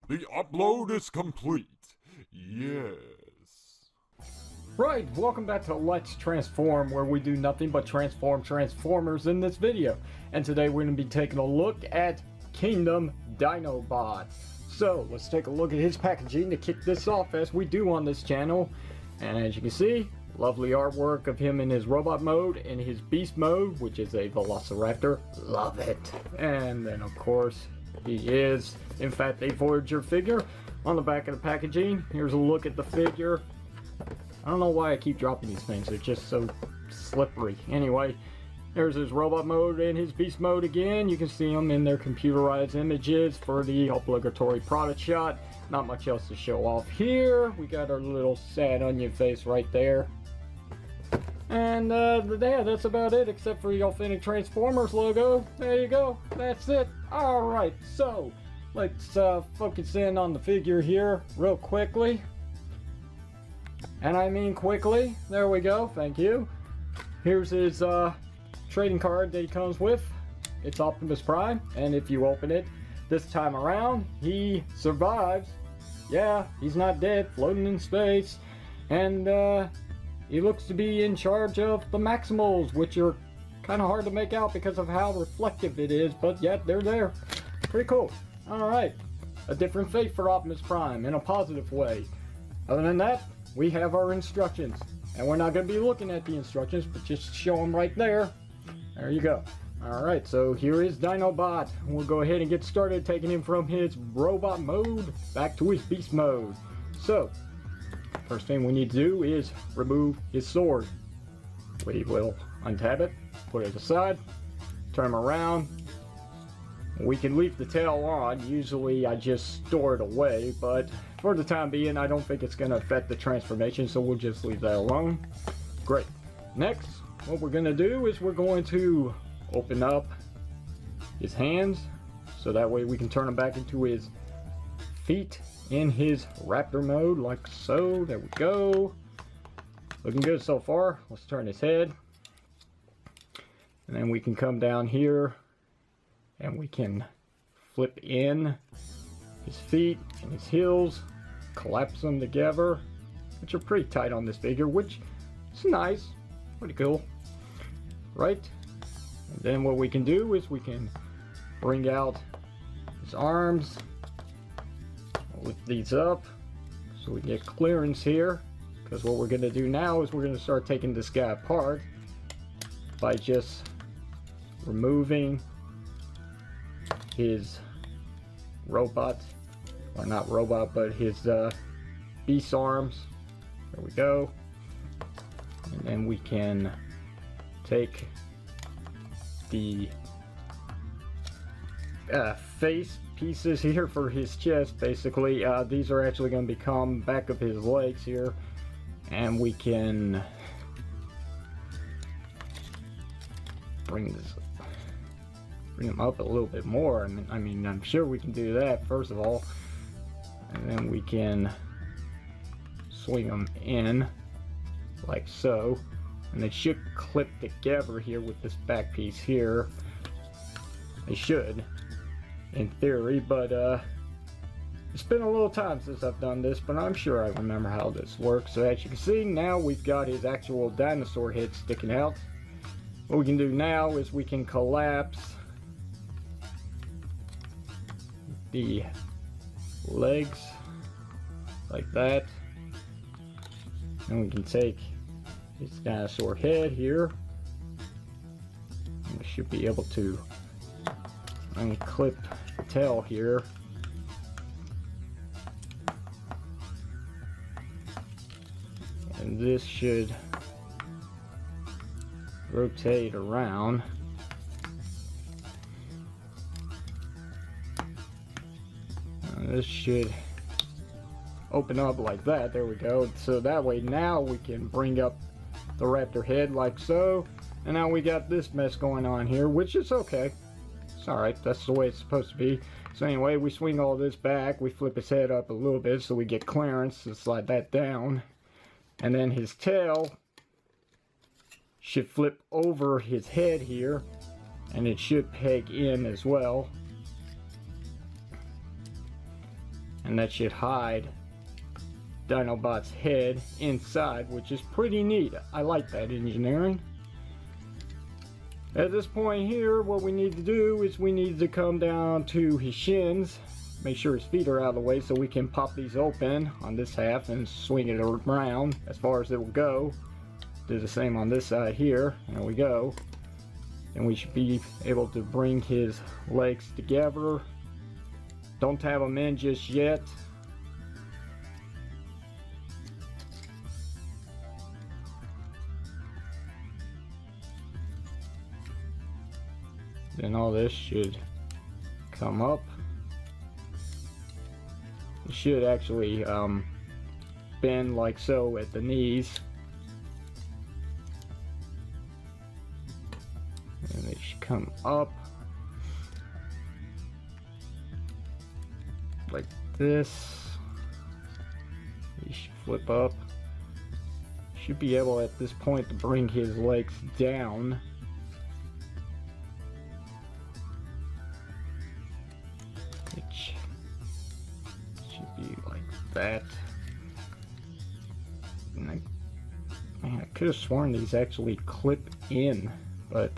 The upload is complete. Yes. Right, welcome back to Let's Transform, where we do nothing but transform Transformers in this video. And today we're going to be taking a look at Kingdom DINOBOT. So, let's take a look at his packaging to kick this off, as we do on this channel. And as you can see, lovely artwork of him in his robot mode and his beast mode, which is a Velociraptor. Love it. And then, of course, he is, in fact, a Voyager figure. On the back of the packaging, here's a look at the figure. I don't know why I keep dropping these things, they're just so slippery. Anyway, there's his robot mode and his beast mode again. You can see them in their computerized images for the obligatory product shot. Not much else to show off here. We got our little sad onion face right there. And yeah, that's about it, except for the Authentic Transformers logo. There you go, that's it. Alright, so let's focus in on the figure here real quickly. And I mean quickly. There we go, thank you. Here's his trading card that he comes with. It's Optimus Prime, and if you open it this time around, he survives. Yeah, he's not dead, floating in space. And he looks to be in charge of the Maximals, which are kind of hard to make out because of how reflective it is, but yet they're there. Pretty cool. Alright, a different fate for Optimus Prime in a positive way. Other than that, we have our instructions. And we're not going to be looking at the instructions, but just show them right there. There you go. Alright, so here is DINOBOT. We'll go ahead and get started, taking him from his robot mode back to his beast mode. So, first thing we need to do is remove his sword. We will untap it, put it aside, turn him around. We can leave the tail on. Usually I just store it away, but for the time being I don't think it's going to affect the transformation, so we'll just leave that alone. Great. Next, what we're going to do is we're going to open up his hands, so that way we can turn him back into his feet in his Raptor mode, like so. There we go. Looking good so far. Let's turn his head. And then we can come down here and we can flip in his feet and his heels, collapse them together, which are pretty tight on this figure, which is nice. Pretty cool. Right? And then what we can do is we can bring out his arms, lift these up so we get clearance here, because what we're going to do now is we're going to start taking this guy apart by just removing his robot, or not robot, but his beast arms. There we go. And then we can take the face pieces here for his chest. Basically, these are actually going to become back of his legs here, and we can bring him up a little bit more. I mean, I'm sure we can do that first of all, and then we can swing them in like so, and they should clip together here with this back piece here. They should, in theory, but it's been a little time since I've done this, but I'm sure I remember how this works. So as you can see, now we've got his actual dinosaur head sticking out. What we can do now is we can collapse the legs like that, and we can take his dinosaur head here, and we should be able to unclip the tail here, and this should rotate around. And this should open up like that. There we go. So that way now we can bring up the Raptor head like so, and now we got this mess going on here, which is okay. It's alright, that's the way it's supposed to be. So anyway, we swing all this back, we flip his head up a little bit so we get clearance to slide that down, and then his tail should flip over his head here, and it should peg in as well. and that should hide Dinobot's head inside, which is pretty neat. I like that engineering. At this point here, what we need to do is we need to come down to his shins, make sure his feet are out of the way so we can pop these open on this half and swing it around as far as it will go. Do the same on this side here. There we go. And we should be able to bring his legs together. Don't have them in just yet. Then all this should come up. It should actually bend like so at the knees. And they should come up like this. They should flip up. Should be able at this point to bring his legs down. That. And I could have sworn these actually clip in, but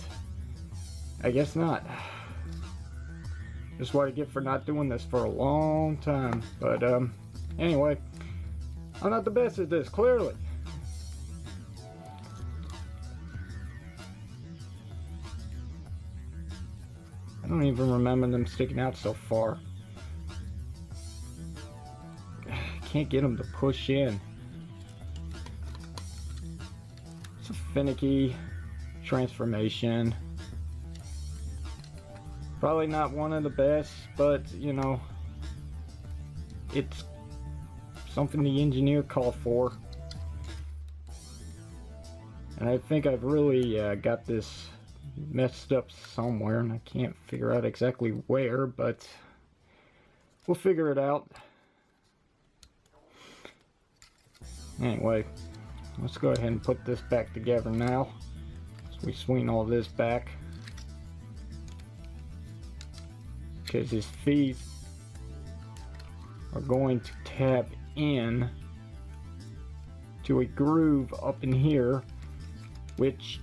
I guess not. Just what I get for not doing this for a long time. But anyway, I'm not the best at this, clearly. I don't even remember them sticking out so far. Can't get them to push in. It's a finicky transformation. Probably not one of the best, but you know, it's something the engineer called for. And I think I've really got this messed up somewhere, and I can't figure out exactly where, but we'll figure it out. Anyway, let's go ahead and put this back together now. So we swing all this back. Because his feet are going to tap in to a groove up in here, which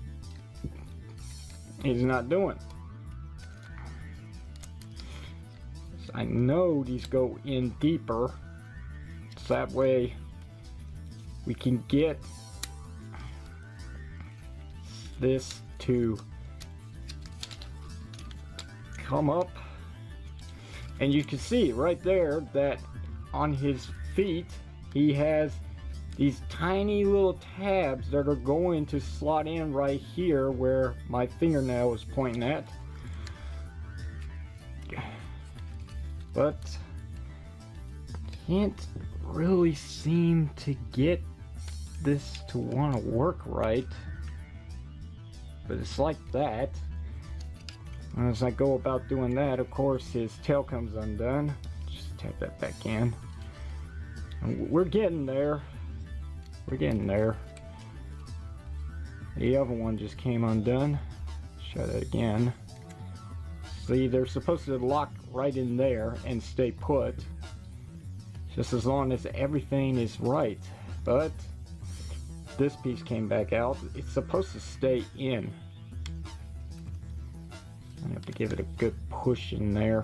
he's not doing. So I know these go in deeper, so that way we can get this to come up, and you can see right there that on his feet he has these tiny little tabs that are going to slot in right here where my fingernail is pointing at. But can't really seem to get this to want to work right, but it's like that. And as I go about doing that, of course his tail comes undone. Just tap that back in, and we're getting there. We're getting there. The other one just came undone. Shut it again. See, they're supposed to lock right in there and stay put, just as long as everything is right. But this piece came back out. It's supposed to stay in. I have to give it a good push in there.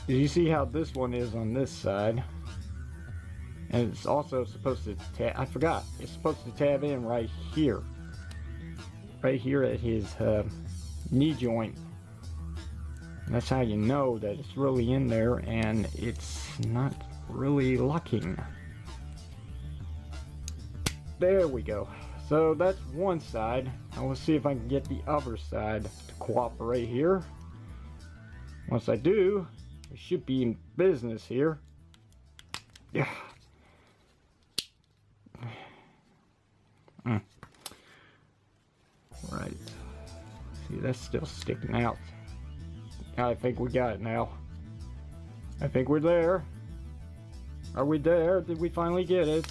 You see how this one is on this side, and it's also supposed to tab. I forgot. It's supposed to tab in right here at his knee joint. And that's how you know that it's really in there, and it's not really locking. There we go. So that's one side. Now let's see if I can get the other side to cooperate here. Once I do, we should be in business here. Yeah. Right. See, that's still sticking out. I think we got it now. I think we're there. Are we there? Did we finally get it?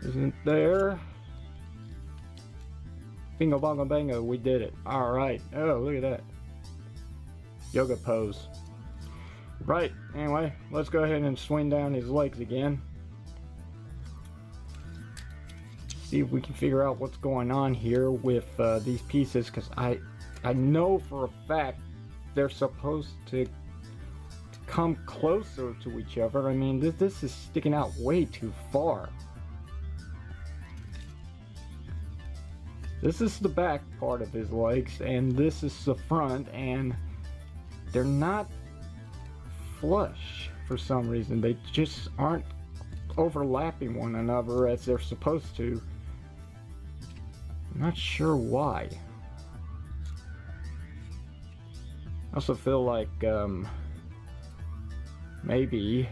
Isn't there? Bingo bongo bango, we did it. Alright. Oh, look at that. Yoga pose. Right, anyway, let's go ahead and swing down his legs again. See if we can figure out what's going on here with these pieces, because I know for a fact they're supposed to come closer to each other. I mean, this is sticking out way too far. This is the back part of his legs, and this is the front, and they're not flush for some reason. They just aren't overlapping one another as they're supposed to. I'm not sure why. I also feel like maybe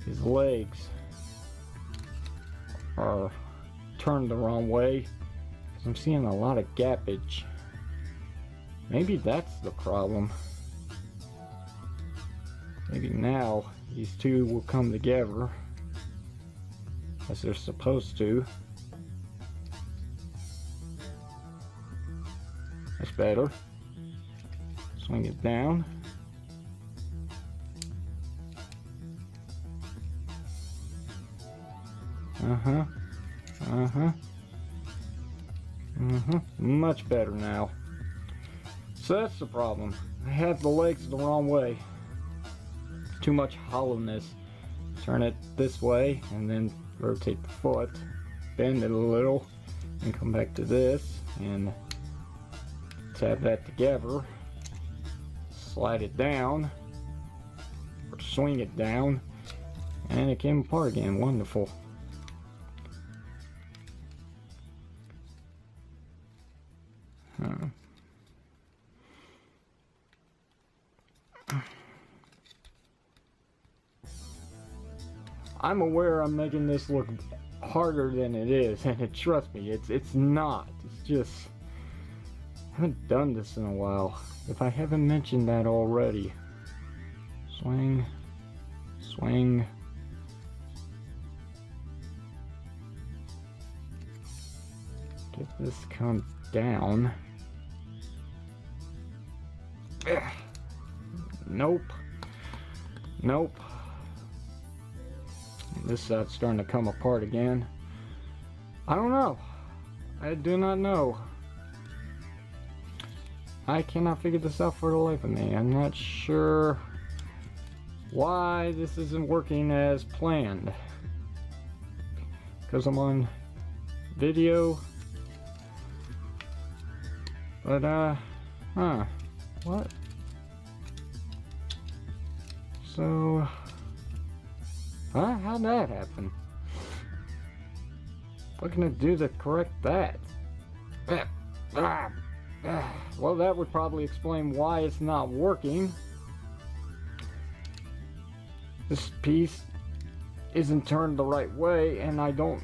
his legs are turned the wrong way, because I'm seeing a lot of gappage. Maybe that's the problem. Maybe now these two will come together as they're supposed to. That's better. Swing it down. Much better now. So that's the problem. I have the legs the wrong way. Too much hollowness. Turn it this way and then rotate the foot. Bend it a little and come back to this and tap that together. Slide it down or swing it down, and it came apart again. Wonderful. I'm aware I'm making this look harder than it is, and trust me, it's not. It's just, I haven't done this in a while. If I haven't mentioned that already. Swing, swing. Get this come down. Nope. Nope. This side's starting to come apart again. I don't know. I do not know. I cannot figure this out for the life of me. I'm not sure why this isn't working as planned. Because I'm on video. But, what? So, how'd that happen? What can I do to correct that? Well, that would probably explain why it's not working. This piece isn't turned the right way, and I don't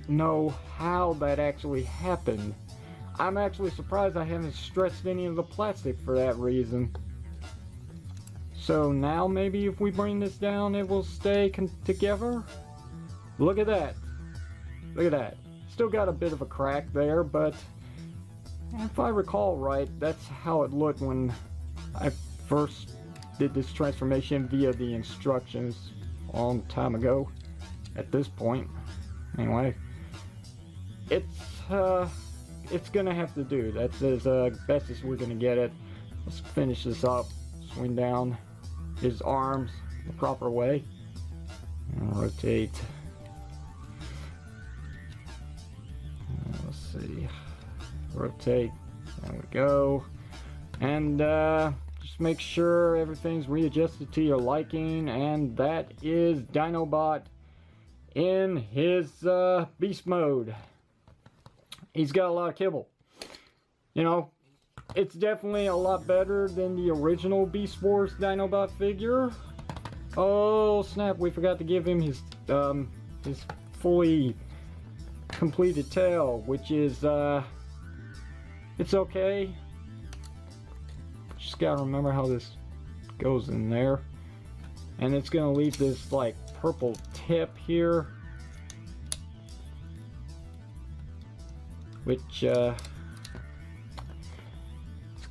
know how that actually happened. I'm actually surprised I haven't stretched any of the plastic for that reason. So now maybe if we bring this down, it will stay together? Look at that. Look at that. Still got a bit of a crack there, but if I recall right, that's how it looked when I first did this transformation via the instructions a long time ago. At this point, anyway, it's gonna have to do. That's as best as we're gonna get it. Let's finish this up. Swing down his arms the proper way and rotate. Let's see. Rotate. There we go. And just make sure everything's readjusted to your liking. And that is DINOBOT in his beast mode. He's got a lot of kibble. You know, it's definitely a lot better than the original Beast Wars DINOBOT figure. Oh snap, we forgot to give him his fully completed tail, which is it's okay. Just gotta remember how this goes in there. And it's gonna leave this like purple tip here, which it's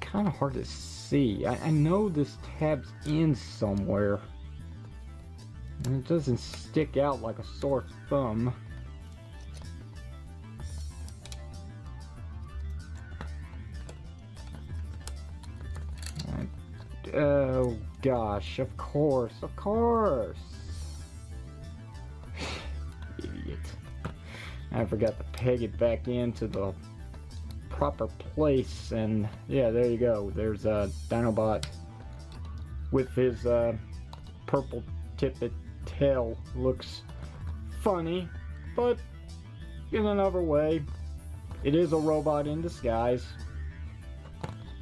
kind of hard to see. I know this tab's in somewhere, and it doesn't stick out like a sore thumb. Oh gosh, of course. Idiot. I forgot to peg it back into the proper place, and yeah, there you go. There's a Dinobot with his purple tippet tail. Looks funny, but in another way, it is a robot in disguise.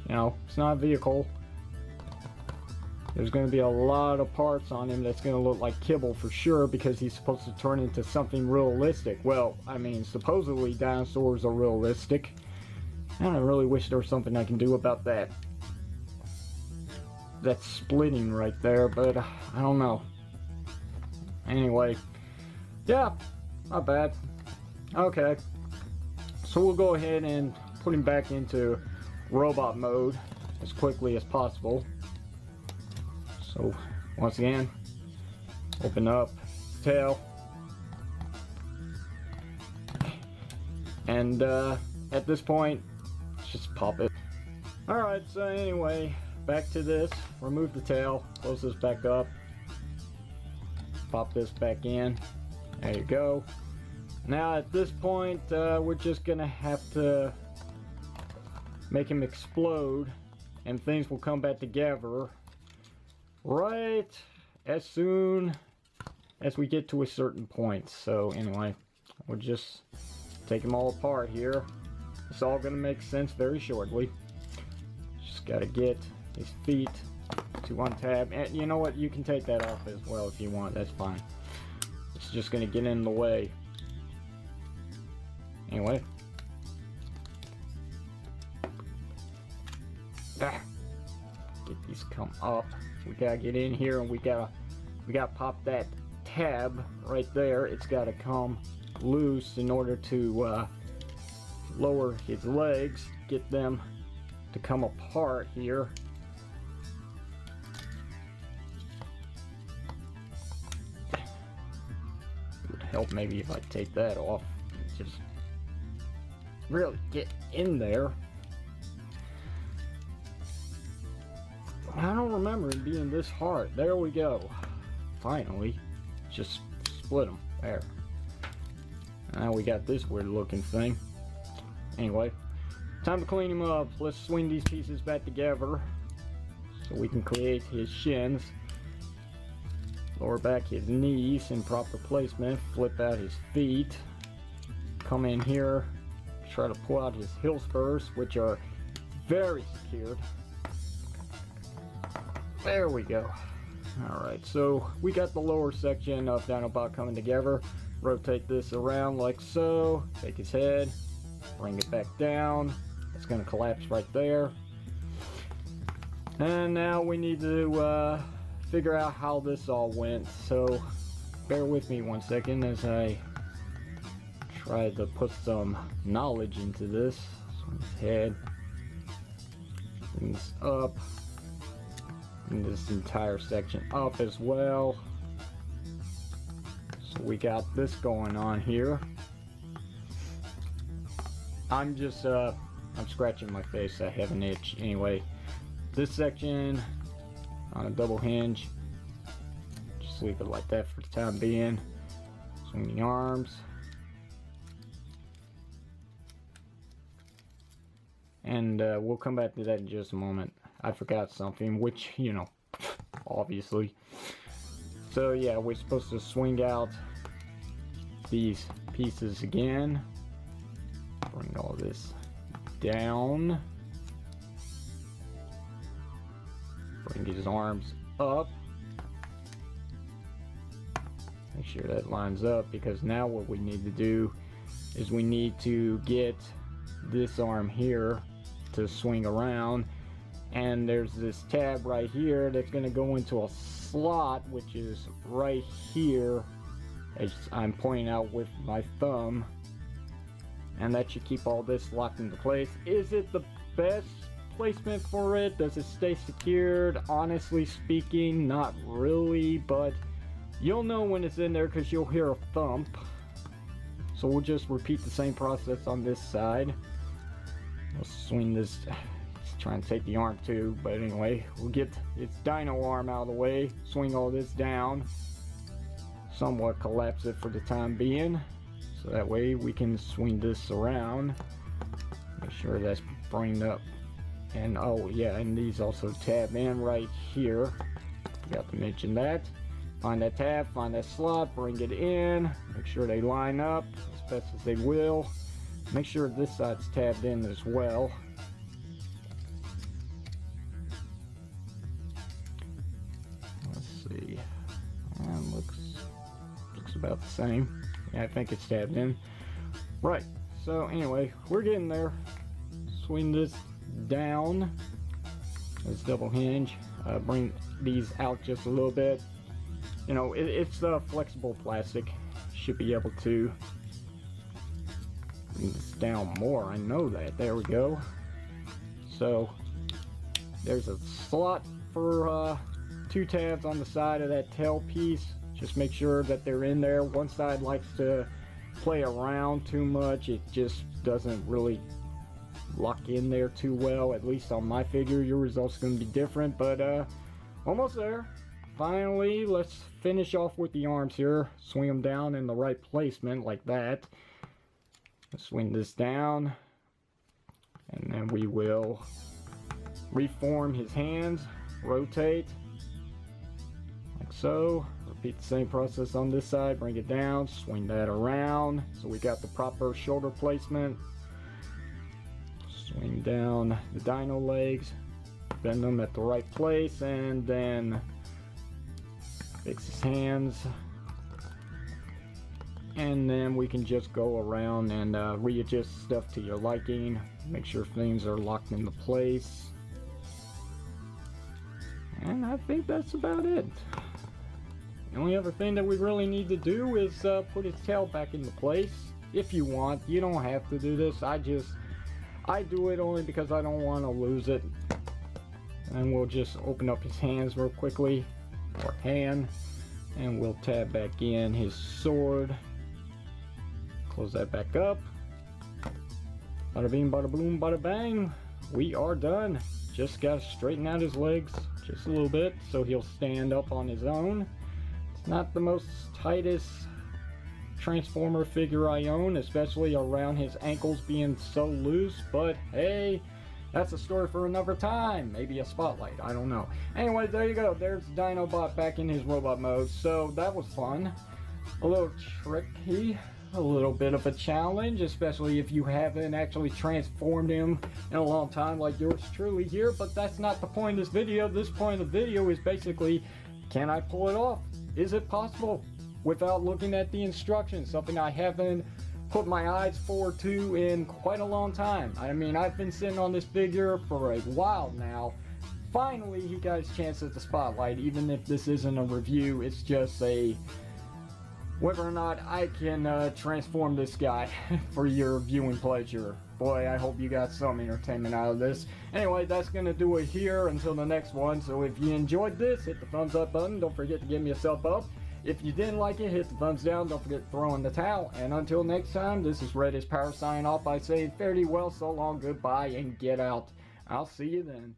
You know, it's not a vehicle. There's going to be a lot of parts on him that's going to look like kibble for sure, because he's supposed to turn into something realistic. Well, I mean, supposedly dinosaurs are realistic. And I really wish there was something I can do about that. That's splitting right there, but I don't know. Anyway, yeah, not bad. Okay, so we'll go ahead and put him back into robot mode as quickly as possible. So, once again, open up his tail. And at this point, just pop it. Alright, so anyway, back to this. Remove the tail, close this back up. Pop this back in. There you go. Now at this point, we're just gonna have to make him explode, and things will come back together right as soon as we get to a certain point. So anyway, we'll just take them all apart here. It's all gonna make sense very shortly. Just gotta get his feet to untab, and you know what, you can take that off as well if you want, that's fine. It's just gonna get in the way. Anyway. Get these come up. We gotta get in here, and we gotta pop that tab right there. It's gotta come loose in order to lower his legs, get them to come apart here. It would help maybe if I take that off. Just really get in there. I don't remember it being this hard. There we go. Finally. Just split them. There. Now we got this weird looking thing. Anyway, time to clean him up. Let's swing these pieces back together so we can create his shins. Lower back his knees in proper placement. Flip out his feet. Come in here. Try to pull out his heel spurs, which are very secured. There we go. Alright, so we got the lower section of Dinobot coming together. Rotate this around like so. Take his head. Bring it back down. It's going to collapse right there. And now we need to figure out how this all went. So bear with me one second as I try to put some knowledge into this. Swing his head. Bring this up. And this entire section up as well. So we got this going on here. I'm just I'm scratching my face. I have an itch. Anyway, this section on a double hinge, just leave it like that for the time being. Swing the arms, and we'll come back to that in just a moment. I forgot something, which, you know, obviously. So yeah, we're supposed to swing out these pieces again. Bring all this down. Bring his arms up. Make sure that lines up, because now what we need to do is we need to get this arm here to swing around. And there's this tab right here that's going to go into a slot, which is right here, as I'm pointing out with my thumb. and that should keep all this locked into place. Is it the best placement for it? Does it stay secured? Honestly speaking, not really, but you'll know when it's in there because you'll hear a thump. So we'll just repeat the same process on this side. Let's swing this. Let's try and take the arm too, but anyway, we'll get its dino arm out of the way, swing all this down, somewhat collapse it for the time being, so that way we can swing this around. Make sure that's bringed up. And oh yeah, and these also tab in right here. Forgot to mention that. Find that tab, find that slot, bring it in, make sure they line up as best as they will. Make sure this side's tabbed in as well. Let's see. And looks about the same. Yeah, I think it's tabbed in. Right. So anyway, we're getting there. Swing this down. Let's double hinge. Bring these out just a little bit. You know, it's flexible plastic. Should be able to bring this down more. I know that. There we go. So there's a slot for 2 tabs on the side of that tail piece. Just make sure that they're in there. One side likes to play around too much. It just doesn't really lock in there too well. At least on my figure, your results going to be different, but almost there. Finally, let's finish off with the arms here. Swing them down in the right placement like that. Let's swing this down, and then we will reform his hands, rotate like so. Repeat the same process on this side. Bring it down, swing that around so we got the proper shoulder placement. Swing down the dino legs, bend them at the right place, and then fix his hands, and then we can just go around and readjust stuff to your liking. Make sure things are locked into place, and I think that's about it. The only other thing that we really need to do is put his tail back into place. If you want, you don't have to do this. I do it only because I don't want to lose it. And we'll just open up his hands real quickly, or hand, and we'll tab back in his sword. Close that back up. Bada bing, bada boom, bada bang. We are done. Just gotta straighten out his legs just a little bit so he'll stand up on his own. It's not the most tightest Transformer figure I own, especially around his ankles being so loose, but hey, that's a story for another time. Maybe a spotlight, I don't know. Anyway, there you go. There's DINOBOT back in his robot mode, so that was fun. A little tricky, a little bit of a challenge, especially if you haven't actually transformed him in a long time like yours truly here, but that's not the point of this video. This point of the video is basically, can I pull it off? Is it possible without looking at the instructions? Something I haven't put my eyes forward to in quite a long time. I mean, I've been sitting on this figure for a while now. Finally, he got his chance at the spotlight. Even if this isn't a review, it's just a whether or not I can transform this guy for your viewing pleasure. Boy, I hope you got some entertainment out of this. Anyway, that's gonna do it here until the next one. So if you enjoyed this, hit the thumbs up button. Don't forget to give me a thumbs up. If you didn't like it, hit the thumbs down. Don't forget to throw in the towel. And until next time, this is Red as Power signing off by saying fare thee well, so long, goodbye, and get out. I'll see you then.